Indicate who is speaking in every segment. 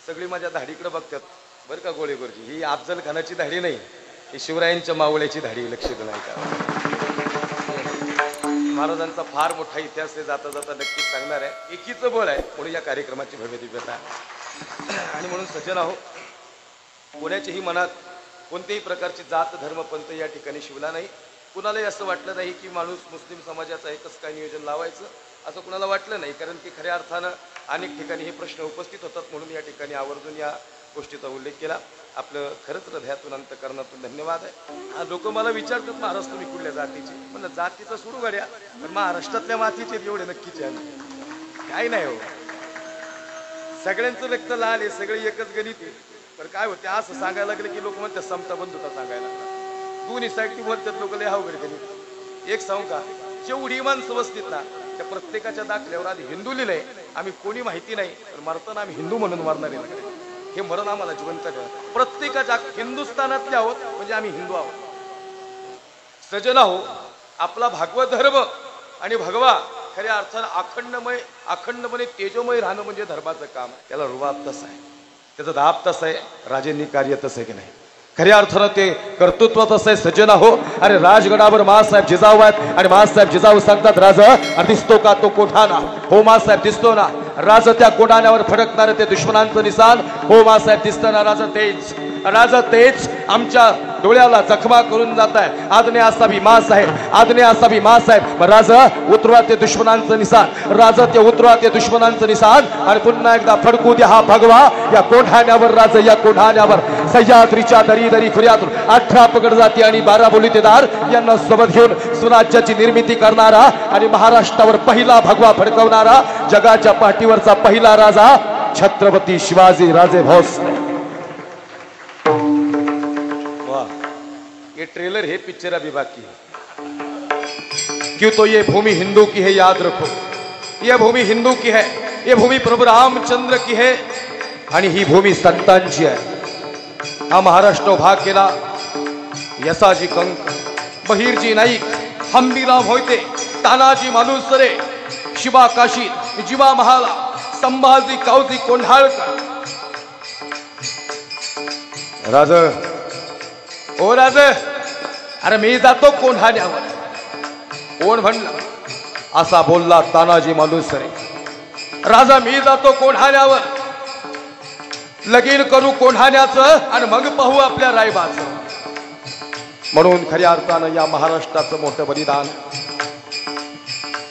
Speaker 1: सगळी माझ्या धाडीकडे बघतात बरं का गोळेगोरजी. ही अफजल खानाची धाडी नाही, ही शिवरायांच्या मावळ्याची धाडी. लक्ष नाही का. महाराजांचा फार मोठा इतिहास आहे, जाता जाता नक्कीच सांगणार आहे. एकीचं बळ आहे म्हणून या कार्यक्रमाची भव्य दिव्यता. आणि म्हणून सज्जन आहो, कोणाच्याही मनात कोणत्याही प्रकारची जात धर्म पंथ या ठिकाणी शिवला नाही. कुणालाही असं वाटलं नाही की माणूस मुस्लिम समाजाचं एकच काय नियोजन लावायचं, असं कुणाला वाटलं नाही. कारण की खऱ्या अर्थानं अनेक ठिकाणी हे प्रश्न उपस्थित होतात म्हणून या ठिकाणी आवर्जून या गोष्टीचा उल्लेख केला. आपलं खरंच हृदयातून अंतकरणातून धन्यवाद आहे. लोक मला विचारतात महाराज तुम्ही कुठल्या जातीचे, म्हणलं जातीचं सोडू गाड्या, पण महाराष्ट्रातल्या मातीचे एवढे नक्कीच आहे. काय नाही हो, सगळ्यांचं रक्त लाल आहे, सगळे एकच गणित आहे. पण काय होते असं सांगायला लागलं की लोक म्हणतात समता बंधुता सांगायला लागला. दोन्ही साईडनी बोलतात लोक, लय अवघड गणित. एक सांगू का, जेवढी माणसं बसतील ना त्या प्रत्येकाच्या दाखल्यावर आधी हिंदू लिहिलंय. आम्ही कोणी माहिती नाही, पण मरताना आम्ही हिंदू म्हणून मरणार आहे. हे मरण आम्हाला जिवंत ठेवा. प्रत्येकाच्या हिंदुस्थानातले आहोत म्हणजे आम्ही हिंदू आहोत. सजन आहो, आपला भागवत धर्म आणि भगवा खऱ्या अर्थानं अखंडपणे तेजोमय राहणं म्हणजे धर्माचं काम. त्याला रुबाब तसं आहे, त्याचा दाब तसं आहे, राजेंनी कार्य तसं आहे की नाही. खऱ्या अर्थानं ते कर्तृत्व तसं आहे. सज्जन हो, अरे राजगडावर मासाहेब जिजाऊ आहेत आणि मासाहेब जिजाऊ सांगतात राज दिसतो का तो कोठाना. हो मासाहेब दिसतो ना राज, त्या कोठाण्यावर फडकणारे ते दुश्मनांचं निशाण. हो मासाहेब दिसतं ना राज तेच आमच्या डोळ्याला जखमा करून जात आहे. आदने असा भी मास आहे, आदने असा भी मास आहे. राज उतरवा ते दुश्मनांचं निशाण, राज ते उतरवा ते दुश्मनांचं निशाण. आणि पुन्हा एकदा फडकू द्या हा भगवा या कोठाण्यावर. राज या कोठाण्यावर सह्याद्रीच्या दरी दरी खुर्यातून 18 पगड जाती आणि 12 बोलीतेदार यांना सोबत घेऊन स्वराज्याची निर्मिती करणारा आणि महाराष्ट्रावर पहिला भगवा फडकवणारा, जगाच्या पाठीवरचा पहिला राजा छत्रपती शिवाजी राजे भोसले. ये ट्रेलर है, पिक्चर अभी बाकी है. क्यों तो ये भूमि हिंदू की है, याद रखो. ये भूमि हिंदू की है, ये भूमि प्रभु रामचंद्र की है आणि ही भूमी संतांची आहे. हा महाराष्ट्र उभा केला यसाजी कंक, बहिरजी नाईक, हंबीराव मोहिते, तानाजी मालुसरे, शिवा काशी, जिवा महाला, संभाजी कावजी कोंढाळकर. राज ओ राज, अरे मी जातो कोंढाण्यावर. कोण म्हणलं असा बोलला तानाजी मालुसरे. राजा मी जातो कोंढाण्यावर, लगीन करू कोंढाण्याचं आणि मग पाहू आपल्या रायबाचं. म्हणून खऱ्या अर्थानं या महाराष्ट्राचं मोठं बलिदान.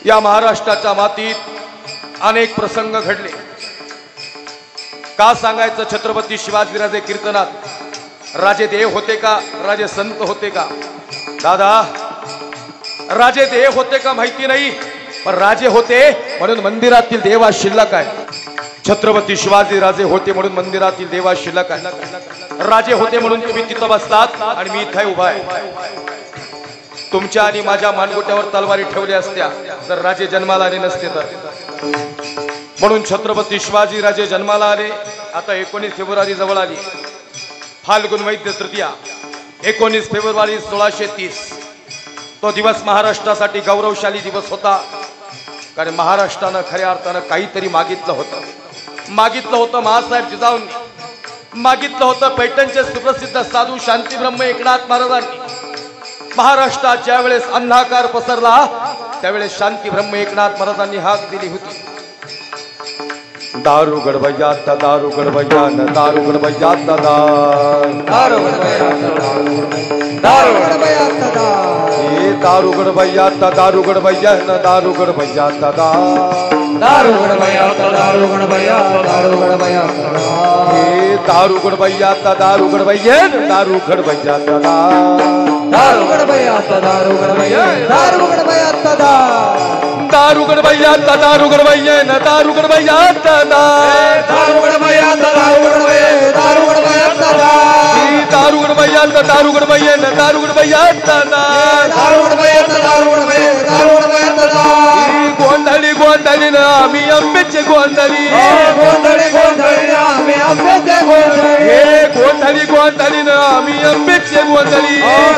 Speaker 1: या महाराष्ट्राच्या मातीत अनेक प्रसंग घडले. का सांगायचं, छत्रपती शिवाजीराजे कीर्तनात राजे देव होते का, राजे संत होते का? दादा, राजे देव होते का माहिती नाही, पण राजे होते म्हणून मंदिरातील देवा शिल्लक आहे. छत्रपती शिवाजी राजे होते म्हणून मंदिरातील देवा शिल्लक आहे. राजे होते म्हणून तुम्ही तिथं बसलात आणि मी इथे उभा आहे. तुमच्या आणि माझ्या मानगोट्यावर तलवारी ठेवल्या असत्या जर राजे जन्माला आले नसते तर. म्हणून छत्रपती शिवाजी राजे जन्माला आले. आता 19 फेब्रुवारी जवळ आली. फाल्गुन वैद्य तृतीया 19 फेब्रुवारी 1630. तो दिवस महाराष्ट्रासाठी गौरवशाली दिवस होता. कारण महाराष्ट्रानं खऱ्या अर्थानं काहीतरी मागितलं होतं महासाहेब जिजाऊंनी. मागितलं होतं पैठणचे सुप्रसिद्ध साधू शांतीब्रह्म एकनाथ महाराजांनी. महाराष्ट्रात ज्यावेळेस अंधाकार पसरला त्यावेळेस शांतीब्रह्म एकनाथ महाराजांनी हाक दिली होती. दारू गडबैया दारू गडबैया न दारू गडबैया दारू गडबैया दारू गडबैया दारू गडबैया दारू गडबैया न दारू गडबैया दारू गडबैया दारू गडबैया दारू गडबैया दारू गडबैया दारू गडबैया दारू गडबैया दारू गडबैया दारू गडबैया दारू गडबैया दारू गडबैया दारू गडबैया न दारू गडबैया दारू गडबैया दारू गडबैया दारू गडबैया दारू गडबैया दारू गडबैया न दारू गडबैया दारू गडबैया दारू गडबैया दारू गडबैया गोंधळी गोंधळी ना आम्ही आंब्याचे गोंधळी गोंधळी गोंधळी ना आम्ही आंब्याचे गोंधळी हे गोंधळी गोंधळी ना आम्ही आंब्याचे गोंधळी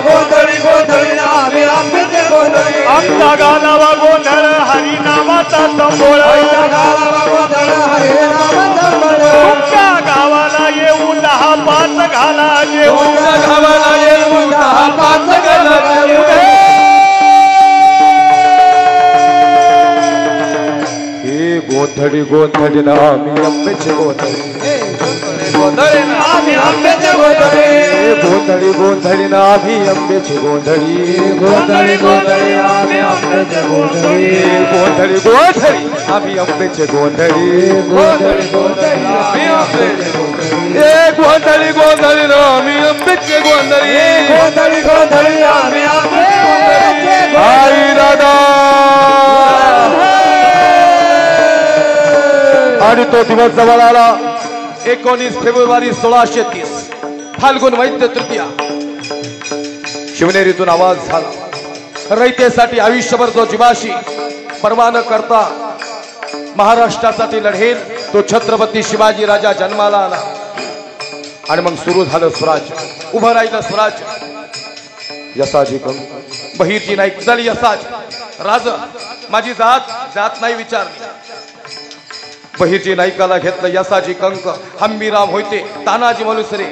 Speaker 1: गोंधळी गोंधळी ना आम्ही आंब्याचे गोंधळी. आमचा गालावा गोंधळ हरी नामाचा संबोळ, आमचा गालावा गोंधळ हरी नामाचा संबोळ, तुमच्या गावा गोंधळी गोंधळी ना आम्ही आंब्याचे गोंधळी गोंधळी ना आम्ही आंब्याचे गोंधळी गोंधळी गोंधळी ना आम्ही आंब्याचे गोंधळी गोंधळी गोंधळी आम्ही आंब्याचे गोंधळी गोंधळी गोंधळी आम्ही आंब्याचे गोंधळी गोंधळी गोंधळी आम्ही आंब्याचे गोंधळी गोंधळी गोंधळी ना आम्ही आंब्याचे गोंधळी गोंधळी गोंधळी आम्ही आंब्याचे गोंधळी आई राधा आणि तो दिवस जवळ आला 19 फेब्रुवारी 1630 फाल्गुन वैद्य तृतीया शिवनेरीतून आवाज झाला रयतेसाठी आयुष्यभर जो जीवाशी परवा न करता महाराष्ट्रासाठी लढेल तो छत्रपती शिवाजी राजा जन्माला आला आणि मग सुरू झालं स्वराज्य उभं राहिलं स्वराज्य यसाजी कंक बहिरजी नाईक झाली यसाज राज माझी जात नाही विचारली बहिरजी नाईकाला घेतलं यसाजी कंक हंबीराम होते तानाजी मालुसरे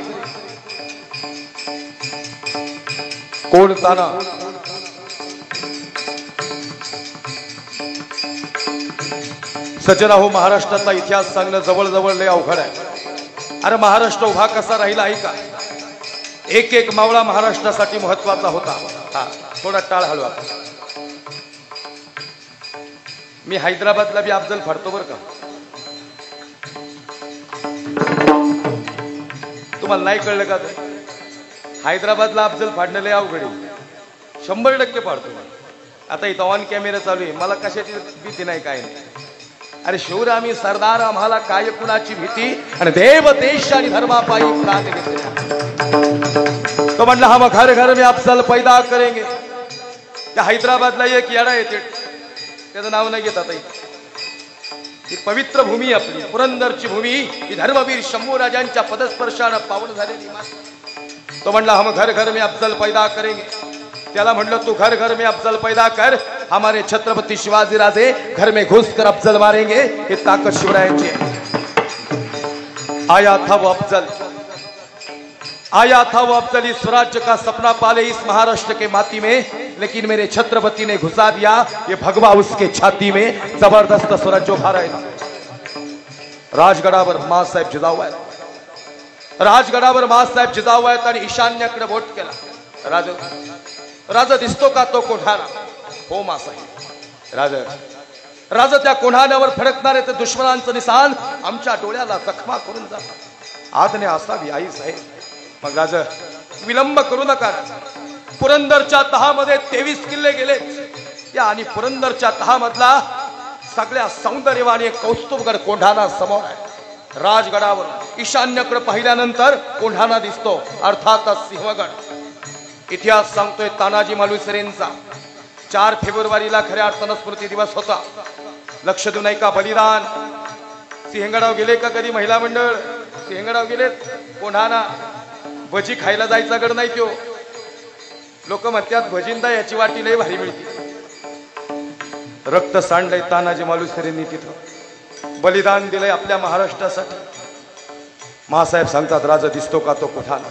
Speaker 1: कोण ताना सज्जना हो महाराष्ट्राचा इतिहास सांगणं जवळ जवळ लय अवघड आहे अरे महाराष्ट्र उभा कसा राहिला आहे का एक एक मावळा महाराष्ट्रासाठी महत्वाचा होता हा थोडा टाळ हलवा मी हैदराबादला बी अफजल फाडतो बर का तुम्हाला नाही कळलं का हैदराबादला अफजल फाडणं लय अवघड आहे 100% फाडतो आता इथं ऑन कॅमेरा चालू आहे मला कशाची भीती नाही काय नाही अरे शौर आम्ही सरदार आम्हाला काय कुणाची भीती आणि देव देश आणि धर्मापायी प्राण घेतले तो म्हणला हम घर घर में अफजल पैदा करेंगे त्या हैदराबादला एक येडा येते त्याचं नाव नाही घेत आता ही पवित्र भूमी आपली पुरंदरची भूमी ही धर्मवीर शंभू राजांच्या पदस्पर्शाने पावन झालेली तो म्हणला हम घर घर में अफजल पैदा करेंगे त्याला म्हणलं तू घर घर में अफजल पैदा कर हमारे छत्रपति शिवाजी राजे घर में घुस कर अफजल मारेंगे ये ताकत शिवरायांची है आया था वो अफजल इस स्वराज्य का सपना पाले इस महाराष्ट्र के माटी में लेकिन मेरे छत्रपति ने घुसा दिया ये भगवा उसके छाती में जबरदस्त स्वराज्य उभा राहिला राजगडावर माँसाहेब जिजाऊ आहेत राजगडावर माँसाहेब जिजाऊ आहेत आणि ईशान्येकडे बोट केला राजा दिसतो का तो कोढाणा हो माँसाहेब राजा त्या कोढाण्यावर फडकणारे ते दुश्मनांचं निशाण आमच्या डोळ्याला जखमा करून जातात आदने असावी आई साहेब मग राजा विलंब करू नका पुरंदरच्या तहामध्ये 23 किल्ले गेले या आणि पुरंदरच्या तहामधला सगळ्या सौंदर्यवाणी कौस्तुभगड कोंढाणा समोर आहे राजगडावर ईशान्येकडे पाहिल्यानंतर कोंढाणा दिसतो अर्थातच सिंहगड इतिहास सांगतोय तानाजी मालुसरेंचा 4 फेब्रुवारीला खऱ्या अर्थानं स्मृती दिवस होता लक्ष देऊ नाही का बलिदान सिंहगडावर गेले का कधी महिला मंडळ सिंहगडावर गेलेत कोंढाणा भजी खायला जायचा गड नाही तो लोक म्हणतात भजींदा याची वाटी लय भारी मिळते रक्त सांडलंय तानाजी मालुसरेंनी तिथं बलिदान दिलंय आपल्या महाराष्ट्रासाठी माँसाहेब सांगतात राजा दिसतो का तो कोढाणा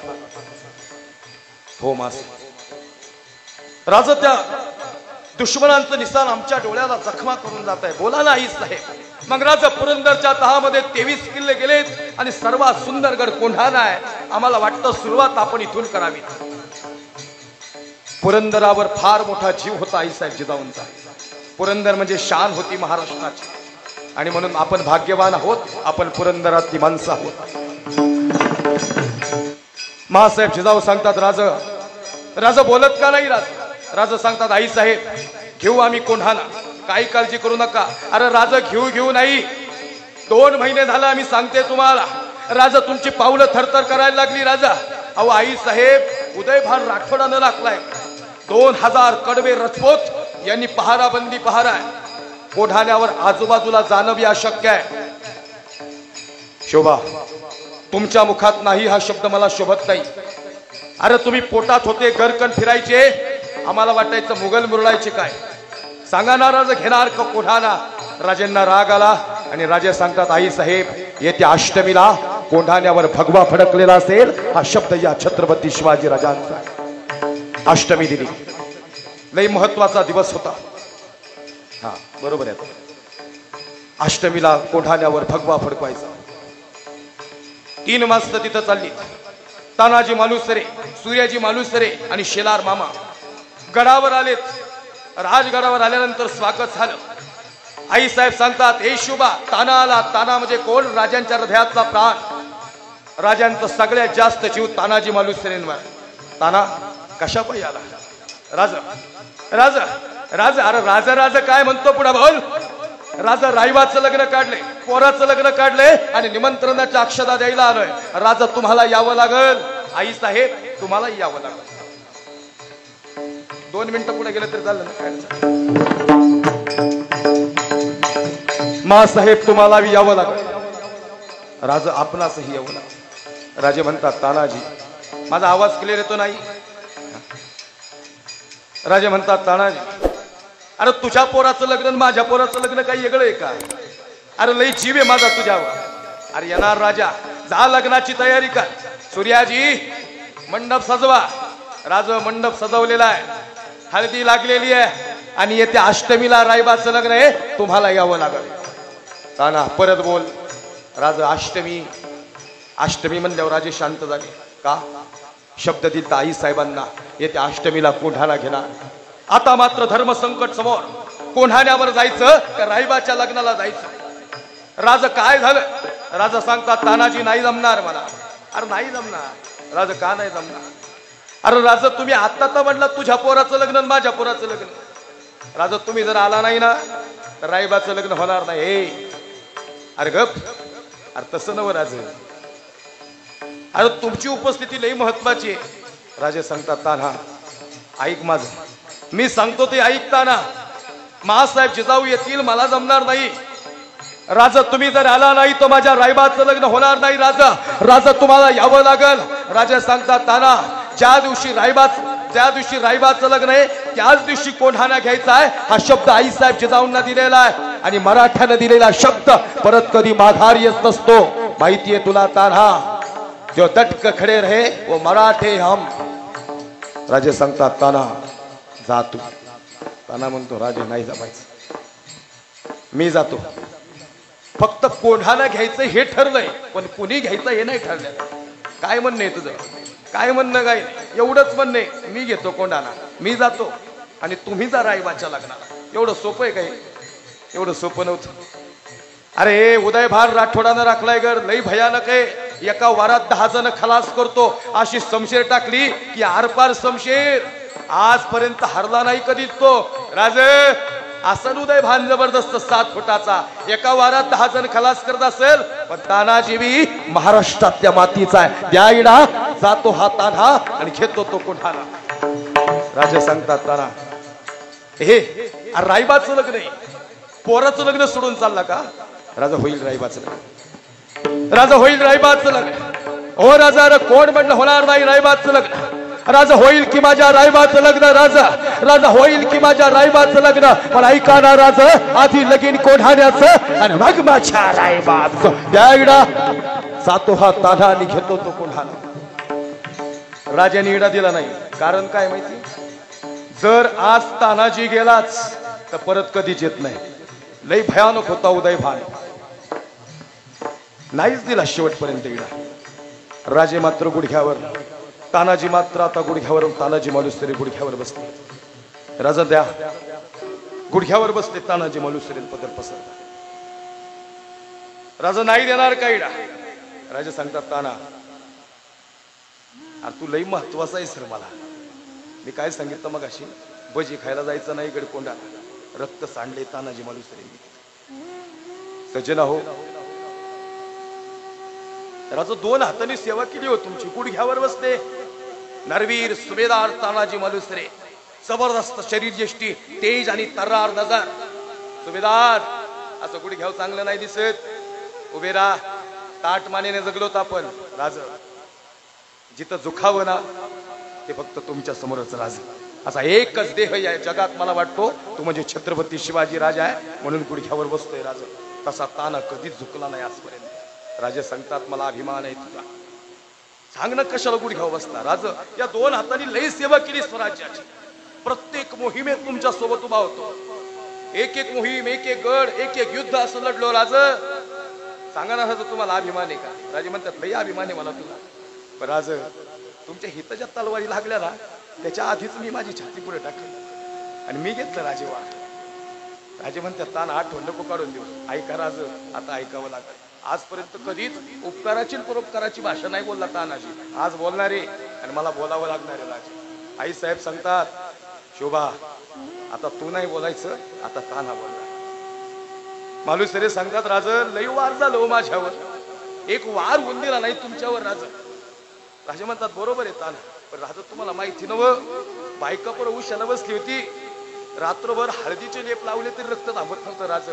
Speaker 1: हो माँसाहेब राजा त्या दुश्मनांचं निशाण आमच्या डोळ्याला जखमा करून जात आहे बोला ना आई साहेब मग राजा पुरंदरच्या तहामध्ये 23 किल्ले गेलेत आणि सर्वात सुंदर गड कोंढाणा आहे आम्हाला वाटतं सुरुवात आपण इथून करावी पुरंदरावर फार मोठा जीव होता आई साहेब जिजाऊंचा पुरंदर म्हणजे शान होती महाराष्ट्राची आणि म्हणून आपण भाग्यवान आहोत आपण पुरंदरातली माणसं आहोत माँसाहेब जिजाऊ सांगतात राजा बोलत का नाही राजा सांगतात आई साहेब घेऊ आम्ही कोंढाणा काही काळजी करू नका अरे राजा घेऊ नाही 2 महिने झाला आम्ही सांगते तुम्हाला राजा तुमची पावलं थरथर करायला लागली राजा अहो आई साहेब उदयभान राठोडानं लागलाय 2000 कडवे रजपूत यांनी पहाराबंदी पहारा आहे कोढाण्यावर आजूबाजूला जाणं बी अशक्य आहे शोभा तुमच्या मुखात नाही हा शब्द मला शोभत नाही अरे तुम्ही पोटात होते गरकन फिरायचे आम्हाला वाटायचं मुघल मुरडायचे काय सांगा ना राजा घेणार का कोढाणा राजेंना राग आला आणि राजे सांगतात आई साहेब येत्या अष्टमीला कोंढाण्यावर भगवा फडकलेला असेल हा शब्द या छत्रपती शिवाजी राजांचा अष्टमी दिली लई महत्वाचा दिवस होता हा बरोबर आहे अष्टमीला कोठाण्यावर भगवा फडकवायचा. 3 मास्त तिथं चालली. तानाजी मालुसरे, सूर्याजी मालुसरे आणि शेलार मामा गडावर आलेत. राजगडावर आल्यानंतर स्वागत झालं. आई साहेब सांगतात, हे शुभा, ताना आला. ताना म्हणजे कोण? राजांच्या हृदयातला प्राण. राजांचा सगळ्यात जास्त जीव तानाजी मालुसरेंवर. ताना कशा पायी आला? राजा राजा राजा अरे राजा राजा काय म्हणतो पुढे बोल. राजा रायबाचं लग्न काढले, पोराचं लग्न काढले आणि निमंत्रणाच्या अक्षता द्यायला आलोय. राजा तुम्हाला यावं लागल. आई साहेब तुम्हाला यावं लागल. 2 मिनिटं पुढे गेलं तरी चाललं ना. मा साहेब तुम्हाला यावं लागल. राजा आपणासही यावं लागल. राजे म्हणतात, तानाजी माझा आवाज क्लिअर येतो नाही? राजे म्हणतात, तानाजी अरे तुझ्या पोराचं लग्न माझ्या पोराचं लग्न काही वेगळं आहे का? अरे लई जीव आहे माझा तुझ्यावर. अरे येणार राजा, जा लग्नाची तयारी कर. सूर्याजी मंडप सजवा. राजा मंडप सजवलेला आहे, हळदी लागलेली आहे आणि येत्या अष्टमीला रायबाचं लग्न आहे, तुम्हाला यावं लागल. ताना परत बोल. राजा अष्टमी अष्टमी म्हणल्यावर राजे शांत झाले. का? शब्द दिलता आई साहेबांना, येत्या अष्टमीला कोंढाणा घेणार. आता मात्र धर्म संकट समोर. कोंढाण्यावर जायचं का रायबाच्या लग्नाला जायचं? राजा काय झालं? राजा सांगतात, तानाजी नाही जमणार मला. अरे नाही जमणार. राजा का नाही जमणार? अरे राजा तुम्ही आता तर म्हटलं तुझ्या पोराचं लग्न आणि माझ्या पोराचं लग्न. राजा तुम्ही जर आला नाही ना तर रायबाचं लग्न होणार नाही. अरे गप. अरे तसं नव राजा. अरे तुमची उपस्थिती लई महत्वाची आहे. राजे सांगतात, तान्हा ऐक माझं, मी सांगतो ते ऐकताना. महासाहेब जिजाऊ येतील, मला जमणार नाही. राजा तुम्ही जर आला नाही तर माझ्या रायबाचं लग्न होणार नाही. राजा राजा तुम्हाला यावं लागल. राजा सांगतात, ताना ज्या दिवशी रायबाचं लग्न आहे त्याच दिवशी कोंढाणा घ्यायचा आहे. हा शब्द आई साहेब जिजाऊंना दिलेला आहे आणि मराठ्यानं दिलेला शब्द परत कधी माघारी येत नसतो. माहितीये तुला तान्हा, जो डट खडे रहे वो मराठे हम. राजे सांगतात, ताना जा तू. ताना म्हणतो, राजे नाही जमायचं, मी जातो. फक्त कोंढाणा घ्यायचं हे ठरलंय, पण कुणी घ्यायचं हे नाही ठरलं. काय म्हणणं आहे तुझं? काय म्हणणं? काय एवढंच म्हणणं आहे, मी घेतो कोंढाणा, मी जातो आणि तुम्ही जा रायबाच्या लग्नाला. एवढं सोपं आहे काय? एवढं सोपं नव्हतं. अरे उदयभान राठोडानं राखलाय गड, लई भयानक आहे. एका वारात 10 जण खलास करतो. अशी शमशेर टाकली की आरपार शमशेर. आजपर्यंत हरला नाही कधीच तो. राजे असं उदयभान जबरदस्त 7 फुटाचा. एका वारात 10 जण खलास करत असेल, पण तानाजी बी महाराष्ट्रातल्या मातीचा आहे. द्याईडा जातो हा तान्हा आणि घेतो तो कोंढाणा. राजे सांगतात, ताना हे रायबाचं लग्न आहे, पोराचं लग्न सोडून चालला का? राजा होईल रायबाचं लग्न. राजा होईल रायबाचं लग्न. हो राजा, अरे कोण म्हटलं होणार नाही रायबाचं लग्न? राजा होईल की माझ्या रायबाचं लग्न. राजा होईल की माझ्या रायबाचं लग्न. पण ऐका ना राजा, आधी लगीन कोंढाण्याचं आणि मग माझ्या रायबाचं. द्याईडा जातो हा तान्हा आणि घेतो तो कोंढाणा. राजाने इडा दिला नाही. कारण काय माहिती? जर आज तानाजी गेलाच तर परत कधीच येत नाही. लई भयानक होता उदयभान. नाहीच दिला शेवटपर्यंत इडा. राजे मात्र गुडघ्यावर, तानाजी मात्र आता गुडघ्यावर. तानाजी मालुसरे गुडघ्यावर बसले. राजा द्या. गुडघ्यावर बसले तानाजी मालुसरे पदर पसरला. राजा नाही देणार का इडा? राजा सांगतात, ताना अरे तू लई महत्वाचा आहे सर. मला मी काय सांगितलं मग अशी भजी खायला जायचं नाही गडकोंडा. रक्त सांडले तानाजी मालुसरे. सजना हो, राजा 2 हातांनी सेवा केली हो तुमची. गुडघ्यावर बसले. नरवीर सुभेदार तानाजी मालुसरे. जबरदस्त शरीर यष्टी, तेज आणि तर्रार नजर. सुभेदार असं गुडघ्यावर चांगलं नाही दिसत. उभे राहा. ताट मानेने जगलोत आपण. राजा जिथं झुकावं ना ते फक्त तुमच्या समोरच. राजा असा एकच देह या जगात मला वाटतो, तो म्हणजे छत्रपती शिवाजी राजा आहे, म्हणून गुडघ्यावर बसतोय. राजा तसा ताना कधीच झुकला नाही आजपर्यंत. राजे सांगतात, मला अभिमान आहे तुझा. सांग ना कशाला गुडघ्यावर बसला? राजा या 2 हातांनी लई सेवा केली स्वराज्याची. प्रत्येक मोहिमेत तुमच्या सोबत उभा होतो. एक एक मोहीम, एक एक गड, एक एक युद्ध असं लढलो राज. सांगा ना राज, तुम्हाला अभिमान आहे का? राजे म्हणतात लई अभिमान आहे मला तुला. पण राज, तुमच्या हिताच्या तलवारी लागल्या ना, त्याच्या आधीच मी माझी छाती पुढे टाकली आणि मी घेतलं राजेवा. राजे म्हणतात तान आठवण नको काढून देऊ. ऐका राज, आता ऐकावं लागेल. आजपर्यंत कधीच उपकाराची परोपकाराची भाषा नाही बोलला तानाजी. आज बोलणारे आणि मला बोलावं लागणारे राजे. आई साहेब सांगतात शोभा आता तू नाही बोलायचं, आता ताना बोलला. मालुसरे सांगतात राज लई वार झालो माझ्यावर, एक वार होऊन दिला नाही तुमच्यावर राज. राजे म्हणतात बरोबर आहे ताना, पण राज तुम्हाला माहिती नव, बायका पर उशाला बसली होती, रात्रभर हळदीचे लेप लावले तरी रक्त थांबत नव्हतं राज,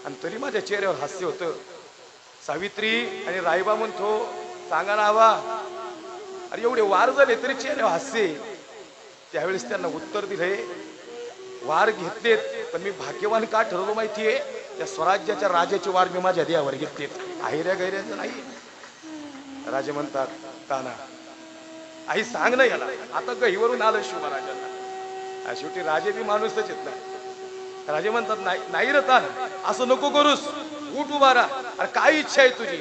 Speaker 1: आणि तरी माझ्या चेहऱ्यावर हास्य होतं. सावित्री आणि रायबा म्हणतो सांगा ना आवा, अरे एवढे वार झाले तरी चेहऱ्यावर हास्य. त्यावेळेस त्यांना उत्तर दिले वार घेतलेत, पण मी भाग्यवान का ठरवलो माहितीये, त्या स्वराज्याच्या राजाचे वार मी माझ्या देहावर घेतलेत, आहिऱ्या गैऱ्याचं नाही. राजे म्हणतात ताना आई सांग ना याला, आता गहीवरून आलं शिवराजांना. शेवटी राजे बी माणूसच येत नाही. राजे म्हणतात नाही नाही रे ताना, असं नको करूस, उठ उभा राहा. अरे काय इच्छा आहे तुझी?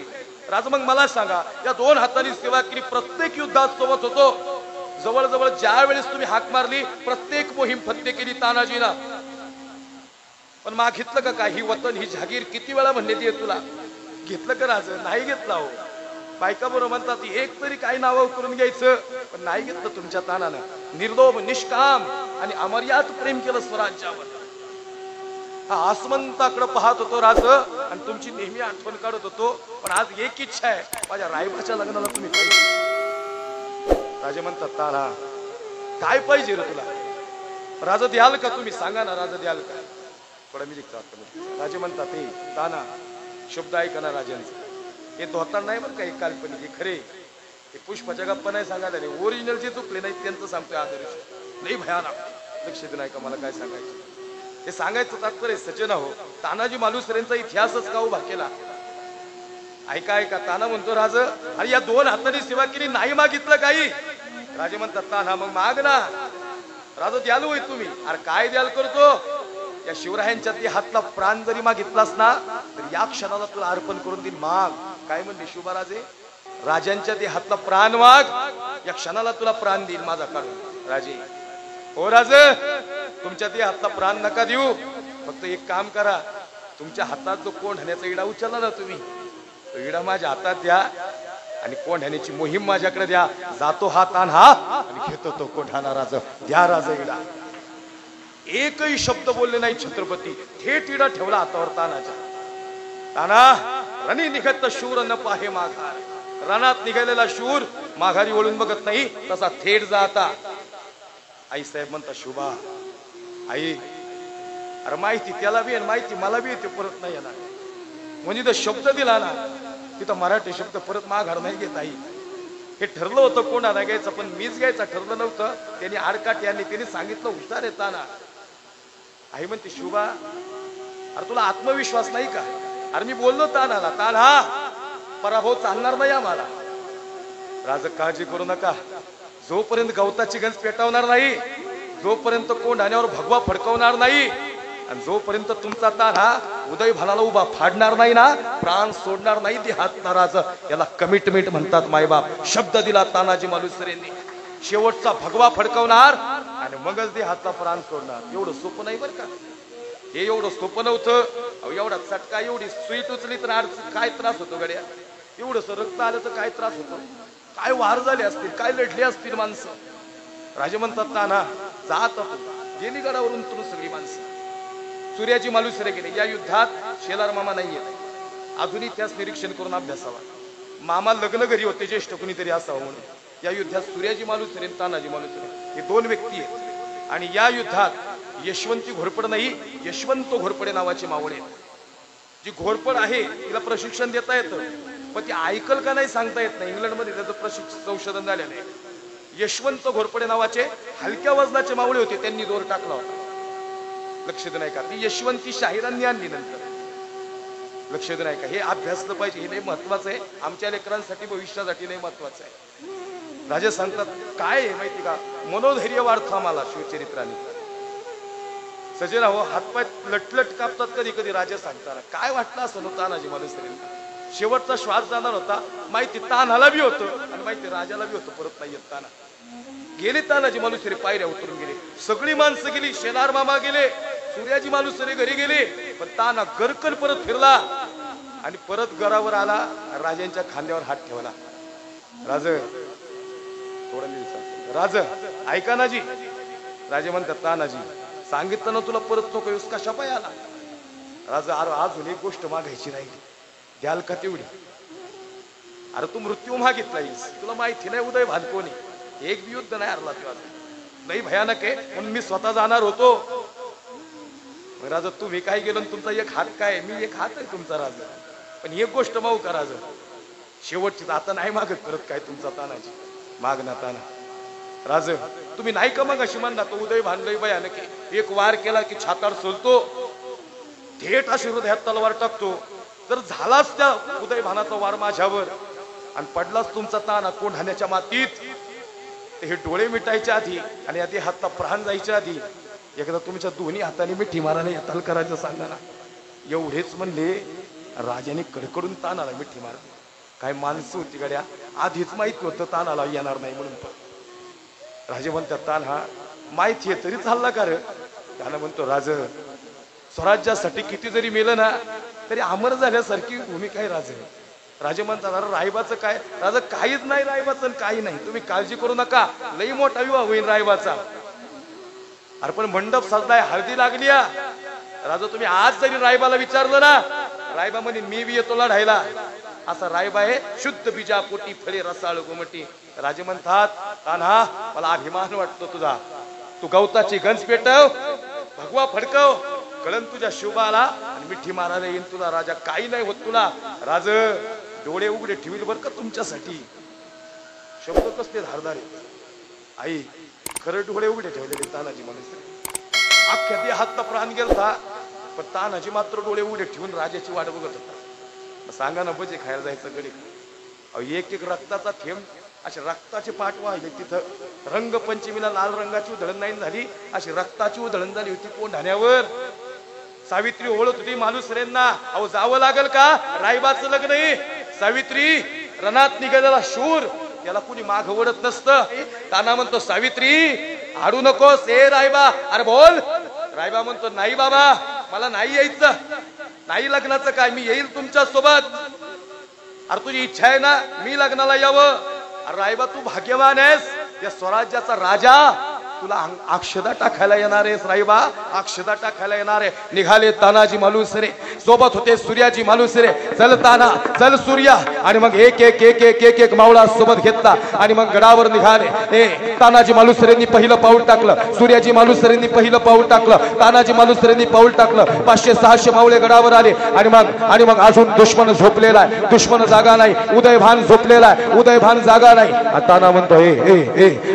Speaker 1: राजा मग मला सांगा, या 2 हातांनी सेवा केली, प्रत्येक युद्धात सोबत होतो, जवळजवळ ज्या वेळेस तुम्ही हाक मारली प्रत्येक मोहीम फत्ते केली तानाजीला, पण मागितलं का काय? ही वतन ही जागीर किती वेळा म्हणले ती तुला, घेतलं का राज? नाही घेतला हो. बायका बरोबर म्हणतात एक तरी काही नाव करून घ्यायचं, पण नाही घेतलं तुमच्या तानानं. निर्लोभ निष्काम आणि अमर्याद प्रेम केलं स्वराज्यावर. हा आसमंताकडे पाहत होतो राज, आणि तुमची नेहमी आठवण काढत होतो, पण आज एक इच्छा आहे, माझ्या रायबाच्या लग्नाला तुम्ही पाहिजे. राजे म्हणतात ताना काय पाहिजे रे तुला? राजा द्याल का तुम्ही? सांगा ना राजा द्याल का? थोडा मी राजे म्हणतात हे ताना शब्द ऐका ना राजांचं, हे धोतार नाही बरं का, हे काल्पनिक, हे खरे, हे पुष्पाच्या गप्पा नाही सांगायला रे, ओरिजिनल जे चुकले नाही त्यांचं सांगतोय आदर्श, नाही भयानक. लक्ष नाही का मला काय सांगायचं? हे सांगायचं तात्पर्य सचेना हो, तानाजी मालुसरेंचा इतिहासच का उभा केला. ऐका ऐका, ताना म्हणतो राज अरे या 2 हातांनी सेवा केली, नाही मागितलं काही. राजे म्हणतात ताना मग माग ना. राजा द्याल होय तुम्ही? अरे काय द्याल करतो? या शिवरायांच्या ते हातला प्राण जरी मागितलास ना, तर या क्षणाला तुला अर्पण करून देईन, माग. काय म्हणले शिवराजे? राजांच्या ते हातला प्राण माग, या क्षणाला तुला प्राण देईल माझा काढून. राजे हो राजे, तुमच्या ते हातला प्राण नका देऊ, फक्त एक काम करा, तुमच्या हातात जो कोंढण्याचा इडा उचलला ना तुम्ही, तो इडा माझ्या हातात द्या आणि कोंढण्याची मोहीम माझ्याकडे द्या. जातो हा तान हा आणि घेतो तो कोंढाणा. राज द्या राज इडा. एकही शब्द बोलले नाही छत्रपती, थेट इडा ठेवला हातावर तानाच्या. ताना रणी निघत शूर न पाहे माघार, रणात निघालेला शूर माघारी वळून बघत नाही, तसा थेट जाता. आई साहेब म्हणता शुभा आई, अरे माहिती त्याला बी आणि माहिती मला बी येते, परत नाही येणार. म्हणजे तो शब्द दिला ना, तिथं मराठी शब्द परत माघार नाही घेत. आई हे ठरलं होतं कोणाला घ्यायचं, पण मीच घ्यायचं ठरलं नव्हतं. त्यांनी आडकाठ यांनी त्यांनी सांगितलं हुशार येताना. आई म्हणते शुभा अरे तुला आत्मविश्वास नाही का? अरे मी बोललो तानाला, तान हा पराभव चालणार नाही आम्हाला. राज काळजी करू नका, जोपर्यंत गवताची गंज पेटवणार नाही, जोपर्यंत कोंढाण्यावर भगवा फडकवणार नाही, आणि जोपर्यंत तुमचा तान हा उदय भालाला उभा फाडणार नाही ना, प्राण सोडणार नाही ते हात नाराज. याला कमिटमेंट म्हणतात मायबाप. शब्द दिला तानाजी मालुसरेंनी, शेवटचा भगवा फडकवणार आणि मगच ते हातचा प्राण सोडणार. एवढं सोपं नाही बरं का, हे एवढं सोपं नव्हतं. एवढा चटका, एवढी सुई टुचली तर काय त्रास होतो गड्या, एवढंच रक्त आलं तर काय त्रास होतो, काय वार झाले असतील, काय लढली असतील माणसं. राजे म्हणतात ताना जात गेली गडावरून तुला सगळी माणसं. सूर्याची मालुसरे गेले. या युद्धात शेलार मामा नाहीये, अजूनही त्यास निरीक्षण करून अभ्यासावा. मामा लग्न घरी होते, ज्येष्ठ कुणीतरी असावं म्हणून. या युद्धात सूर्याजी मालुसरे तानाजी मालुसरे हे 2 व्यक्ती आहेत. आणि या युद्धात यशवंती घोरपड नाही, यशवंत घोरपडे नावाची मावळे आहेत. जी घोरपड आहे तिला प्रशिक्षण देता येतं, पण ती ऐकल का नाही सांगता येत नाही. इंग्लंडमध्ये त्याचं प्रशिक्षण संशोधन झालेलं आहे. यशवंत घोरपडे नावाचे हलक्या वजनाचे मावळे होते, त्यांनी दोर टाकला होता. लक्ष नाही का, ती यशवंती शाहिरांनी आणली नंतर. लक्ष नाही का, हे अभ्यासलं पाहिजे, हे लय महत्वाचं आहे आमच्या लेकरांसाठी, भविष्यासाठी लय महत्वाचं आहे. राजे सांगतात काय आहे माहिती का, मनोधैर्य वाढतं आम्हाला शिवचरित्राने. सजराव हातपाय लटलट कापतात कधी कधी राजा सांगताना. काय वाटलं असं नव्हतं तानाजी मालुसरेंना. शेवटचा श्वास जाणार होता माहिती, तानाला बी होतं आणि माहिती राजाला बी होतं परत नाही येत ताना. गेले तानाजी मालुसरे, पायऱ्या उतरून गेले, सगळी माणसं गेली, शेलार मामा गेले, सूर्याजी मालुसरे घरी गेले, पण ताना गरकन परत फिरला आणि परत घरावर आला, राजांच्या खांद्यावर हात ठेवला. राज थोडं मी विचारतो, राज ऐका ना जी. राजे म्हणतात, तानाजी सांगितलं ना तुला परत नको येऊस, कशा पाय आला? राजा अजून एक गोष्ट मागायची राहिली, द्याल का तेवढी? अरे तू मृत्यू मागितलायस, तुला माहिती नाही उदय भान कोणी, एक बी युद्ध नाही हरला तू, लई भयानक आहे, म्हणून मी स्वतः जाणार होतो. राजा तुम्ही काय गेलो, तुमचा एक हात काय, मी एक हात आहे तुमचा राजा, पण एक गोष्ट मागू का राजा, शेवटची आता नाही मागत परत काय तुमचा तानाजी, माग ना ताना. राज तुम्ही नाही का मग अशी म्हणला, तो उदय भान लई भयानक आहे, एक वार केला की छाताड सोलतो, थेट अशी हृदयात तलवार टाकतो. जर झालाच त्या उदय भानाचा वार माझ्यावर आणि पडलाच तुमचा ताना कोंढाण्याच्या मातीत, हे डोळे मिटायच्या आधी आणि आधी हातला प्राण जायच्या आधी एकदा तुमच्या दोन्ही हाताने मिठी मारायला येताल करायचं सांगा ना. एवढेच म्हणले, राजाने कडकडून तानाला मिठी मारली. काय माणसं होती गड्या, आधीच माहित होतं तानाला येणार नाही म्हणून. पण राजे म्हणतात, तान हा माहिती आहे तरी चालला का रे? त्याला म्हणतो, राज स्वराज्यासाठी किती जरी मेलं ना तरी अमर झाल्यासारखी भूमिका आहे राजे. राजे म्हणतात, अरे रायबाचं काय? राजा काहीच नाही रायबाचं, काही नाही, तुम्ही काळजी करू नका, लई मोठा विवाह होईल रायबाचा. अरे पण मंडप सजलाय, हळदी लागली. राजा तुम्ही आज जरी रायबाला विचारलं ना, रायबा म्हणे मी बी येतो लढायला. असा रायबा आहे, शुद्ध बीजा पोटी फळे रसाळ गोमटी. राजे म्हणतात, तान्हा मला अभिमान वाटतो तुझा, तू गवताची गंज पेटव, भगवा फडकव, कळण तुझ्या शुभाला आणि मिठी मारायला येईन तुला. राजा काही नाही होत तुला. राज डोळे उघडे ठेवील बर का तुमच्यासाठी. शब्द कसले धारदार आई, खरं डोळे उघडे ठेवलेले तानाजी मालुसरे. अख्ख्या ते हातला प्राण गेलता, पण तानाजी मात्र डोळे उघडे ठेवून राजाची वाट बघत होता. सांगा ना बजे खायला जायचं गडी. एक एक रक्ताचा थेंब, असे रक्ताचे पाठ वाहिले तिथं. रंगपंचमीला लाल रंगाची उधळण नाही झाली, अशी रक्ताची उधळण झाली होती कोंढाण्यावर. सावित्री ओळख होती मालुसरेंना, अहो जावं लागल का, रायबाचं लग्न आहे. सावित्री रणात निघालेला शूर, त्याला कुणी माग ओढत नसतं. ताना म्हणतो, सावित्री आडू नकोस, ए रायबा. अरे बोल. रायबा म्हणतो, नाही बाबा मला नाही यायचं, नाही लग्नाचं काय, मी येईल तुमच्या सोबत. अरे तुझी इच्छा आहे ना मी लग्नाला यावं. अरे रायबा तू भाग्यवान आहेस, या स्वराज्याचा राजा तुला अक्षदा टाकायला येणार आहेस. रायबा अक्षदा टाकायला येणार आहे. निघाले तानाजी मालुसरे, सोबत होते सूर्याजी मालुसरे. चल ताना, चल सूर्या. आणि मग एक एक एक एक एक एक मावळा सोबत घेतला आणि मग गडावर निघाले. तानाजी मालुसरेंनी पहिलं पाऊल टाकलं, सूर्याजी मालुसरेंनी पहिलं पाऊल टाकलं, तानाजी मालुसरेंनी पाऊल टाकलं. 500-600 मावळे गडावर आले आणि मग अजून दुश्मन झोपलेला आहे, दुश्मन जागा नाही. उदयभान झोपलेला आहे, उदयभान जागा नाही. ताना म्हणतो,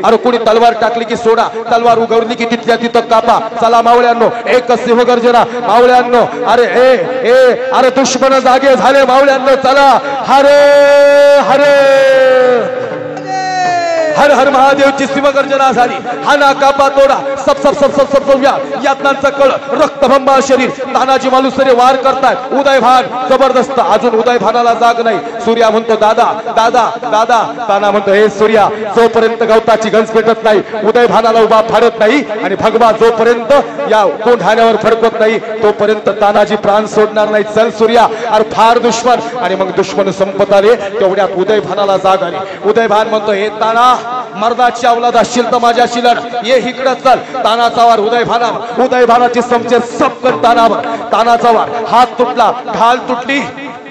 Speaker 1: अरे कुणी तलवार टाकली की सोडा, तलवार उगवली की तिथल्या तिथं कापा. चला मावळ्यांनो, एक सिंह गर्जना मावळ्यांनो. अरे दुश्मन जागे झाले मावळ्यांनो, चला. हरे हरे हर हर महादेवची सिंहगर्जना झाली. हाना कापा तोडा, सब सब सब सब सब यातनांचा कळ, रक्तभंबाळ शरीर. तानाजी मालुसरे वार करतायत. उदयभान जबरदस्त, अजून उदयभानाला जाग नाही. सूर्या म्हणतो, दादा दादा दादा. ताना म्हणतो, हे सूर्या, जोपर्यंत गवताची गंज पेटत नाही, उदयभानाला उभा फाडत नाही आणि भगवा जोपर्यंत या कोंढाण्यावर फडकत नाही, तोपर्यंत तानाजी प्राण सोडणार नाही. चल सूर्या. अरे फार दुश्मन. आणि मग दुश्मन संपत आले. तेवढ्यात उदयभानाला जाग आली. उदयभान म्हणतो, हे ताना, मर्दाची अवलाद असशील तर माझ्याशी लढ, ये इकडे चल. तानाचा वार उदयभानावर, उदयभानाची समचे सबकन तानावर. तानाचा वार, हात तुटला, ढाल तुटली,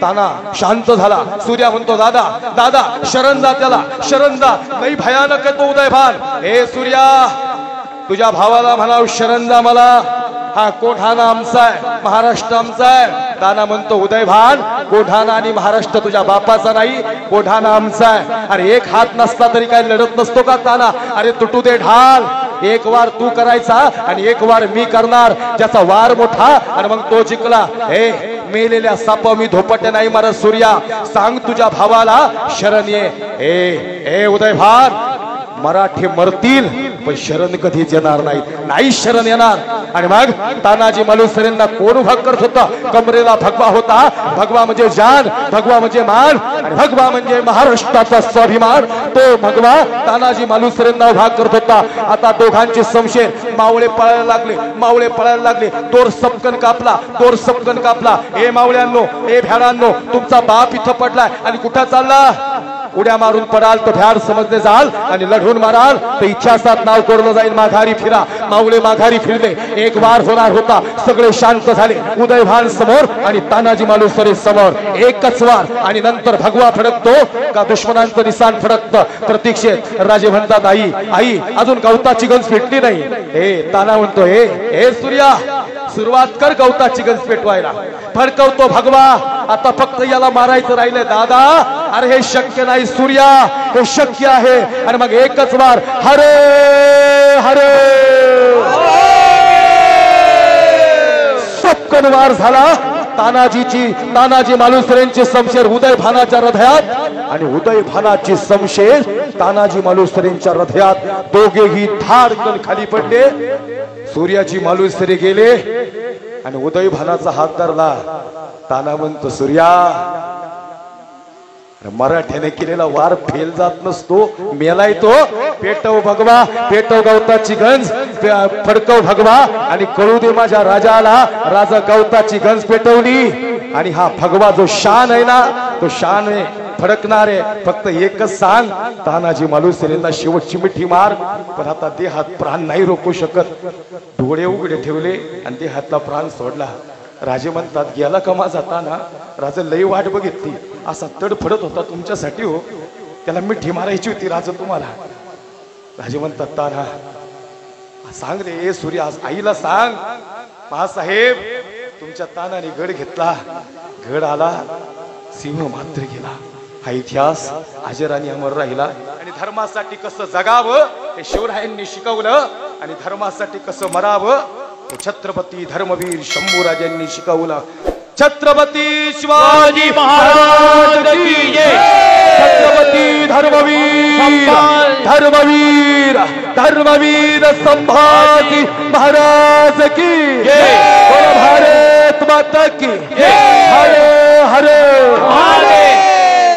Speaker 1: ताना शांत झाला. सूर्या म्हणतो, दादा दादा शरण जा, त्याला शरण जा, नाही भयानक आहे तो उदयभान. हे सूर्या, तुझ्या भावाला म्हणाव शरण जा मला. हा कोढाणा आमचा आहे, महाराष्ट्र आमचा आहे. ताना म्हणतो, उदयभान, कोढाणा आणि महाराष्ट्र तुझ्या बापाचा नाही, कोढाणा आमचा आहे. अरे एक हात नसता तरी काय लढत नसतो का ताना? अरे तुटू दे ढाल, एक वार तू करायचा आणि एक वार मी करणार. ज्याचा वार मोठा आणि मग तो जिंकला. हे मेलेल्या सापा मी धोपटे नाही मारत. सूर्या, सांग तुझ्या भावाला शरण ये. ए उदयभान, मराठी मरतील पण शरण कधीच येणार नाही शरण येणार. आणि मग तानाजी मालुसरेंना कोण उभा करत होता? कमरेला भगवा होता. भगवा म्हणजे जान, भगवा म्हणजे मान, आणि भगवा म्हणजे महाराष्ट्राचा स्वाभिमान. तो भगवा तानाजी मालुसरेंना उभा करत होता. आता दोघांचे संशय, मावळे पळायला लागले. दोर सपकन कापला. ए मावळ्यांनो, ए भ्याडांनो, तुमचा बाप इथं पडलाय आणि कुठं चालला? उड्या मारून पडाल तर भ्याड समजले जाल, आणि लढून माराल तर इच्छासात नाव कोरलं जाईल. माघारी फिरा. मावळे माघारी फिरले. एक वार होणार होता. सगळे शांत झाले. उदयभान समोर आणि तानाजी मालुसरे समोर. एकच वार आणि नंतर भगवा फडकतो का दुश्मनांचं निशाण फडकतं. प्रतीक्षेत राजे म्हणतात, आई अजून गवताची गंज पेटली नाही. हे ताना म्हणतो, हे सूर्या, सुरुवात कर गवताची गंज पेटवायला. फडकवतो भगवा. आता फक्त याला मारायचं राहिलं. दादा, अरे हे शक्य नाही सूर्या, हे शक्य आहे. आणि मग एकच वार, हरे हरे, सपकन वार झाला. तानाजी मालुसरेंचे शमशेर उदयभानाच्या हृदयात आणि उदयभानाची शमशेर तानाजी मालुसरेंच्या हृदयात. दोघेही धाडकन खाली पडले. सूर्याची मालुसरे गेले आणि उदयभानाचा हात धरला. ताना म्हणतो, सूर्या, मराठ्याने केलेला वार फेल जात नसतो. मेलाय तो. पेटव भगवा, पेटव गवताची गंज, फडकव भगवा आणि कळू दे माझ्या राजाला. राजा गवताची गंज पेटवली आणि हा भगवा जो शान आहे ना, तो शान आहे, फडकणार आहे. फक्त एकच सांग, तानाजी मालुसरेंना शेवटची मिठी मार. पण आता देहात प्राण नाही रोखू शकत. डोळे उघडे ठेवले आणि देहातला प्राण सोडला. राजे म्हणतात, गेला का माझा ताना? राजा लई वाट बघितली. असा तडफडत होता तुमच्यासाठी हो. त्याला मिठी मारायची होती राजा तुम्हाला. राजे म्हणतात, ताना सांग रे, ए सूर्या, आईला सांग. महासाहेब, तुमच्या तानाने गड घेतला. गड आला, सिंह मात्र गेला. हा इतिहास अजरानी अमर राहिला. आणि धर्मासाठी कसं जगावं हे शिवरायांनी शिकवलं, आणि धर्मासाठी कसं मरावं छत्रपती धर्मवीर शंभूराजांनी शिकवलं. छत्रपती शिवाजी महाराज की जय. छत्रपती धर्मवीर संभाजी महाराज की जय. भारत माता की जय. हरे हरे.